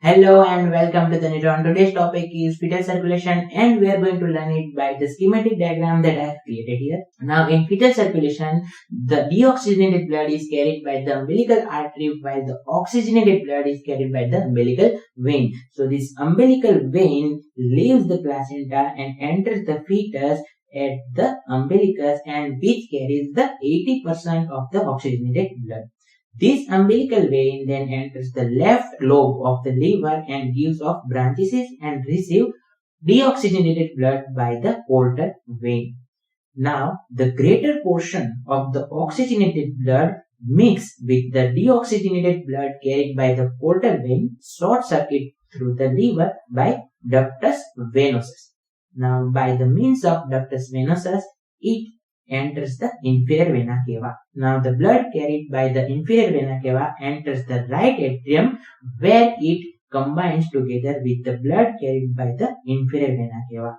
Hello and welcome to the Neuron. Today's topic is fetal circulation and we are going to learn it by the schematic diagram that I have created here. Now in fetal circulation, the deoxygenated blood is carried by the umbilical artery while the oxygenated blood is carried by the umbilical vein. So this umbilical vein leaves the placenta and enters the fetus at the umbilicus and which carries the 80% of the oxygenated blood. This umbilical vein then enters the left lobe of the liver and gives off branches and receives deoxygenated blood by the portal vein. Now, the greater portion of the oxygenated blood mixed with the deoxygenated blood carried by the portal vein short circuit through the liver by ductus venosus. Now, by the means of ductus venosus, it enters the inferior vena cava. Now the blood carried by the inferior vena cava enters the right atrium where it combines together with the blood carried by the inferior vena cava.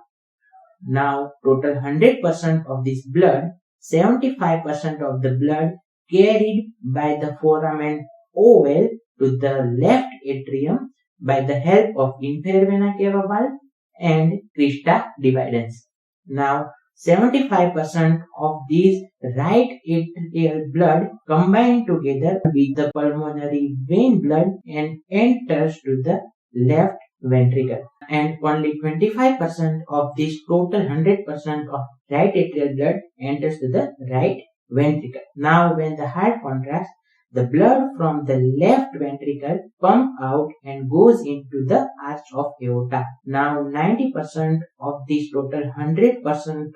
Now total 100% of this blood, 75% of the blood carried by the foramen oval to the left atrium by the help of inferior vena cava valve and crista dividens. Now 75% of these right atrial blood combine together with the pulmonary vein blood and enters to the left ventricle. And only 25% of this total 100% of right atrial blood enters to the right ventricle. Now when the heart contracts, the blood from the left ventricle pumps out and goes into the arch of aorta. Now 90% of this total 100%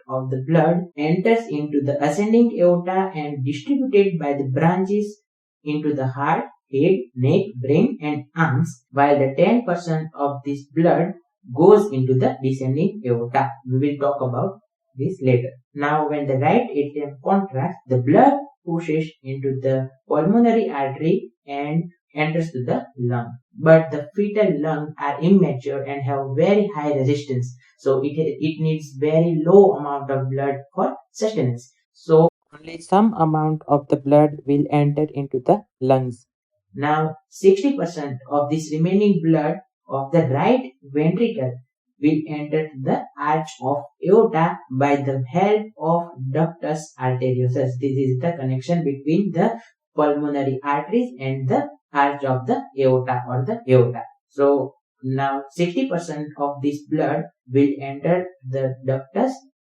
of the blood enters into the ascending aorta and distributed by the branches into the heart, head, neck, brain and arms, while the 10% of this blood goes into the descending aorta. We will talk about this later. Now when the right atrium contracts, the blood pushes into the pulmonary artery and enters to the lung. But the fetal lungs are immature and have very high resistance. So it needs very low amount of blood for sustenance. So only some amount of the blood will enter into the lungs. Now 60% of this remaining blood of the right ventricle will enter the arch of aorta by the help of ductus arteriosus. This is the connection between the pulmonary arteries and the arch of the aorta or the aorta. So now 60% of this blood will enter the ductus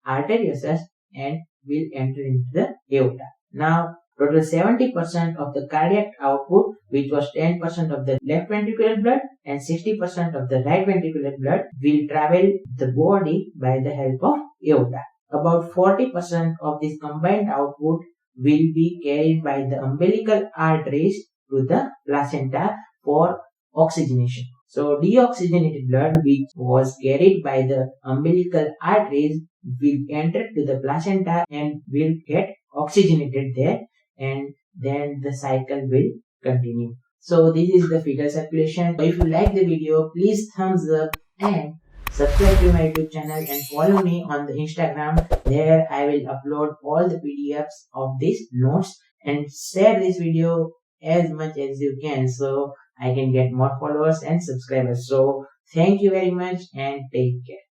arteriosus and will enter into the aorta. Now total 70% of the cardiac output, which was 10% of the left ventricular blood and 60% of the right ventricular blood, will travel the body by the help of aorta. About 40% of this combined output will be carried by the umbilical arteries to the placenta for oxygenation. So deoxygenated blood which was carried by the umbilical arteries will enter to the placenta and will get oxygenated there, and then the cycle will continue. So this is the fetal circulation. If you like the video, please thumbs up and subscribe to my YouTube channel and follow me on the Instagram. There I will upload all the PDFs of these notes, and share this video as much as you can so I can get more followers and subscribers. So thank you very much and take care.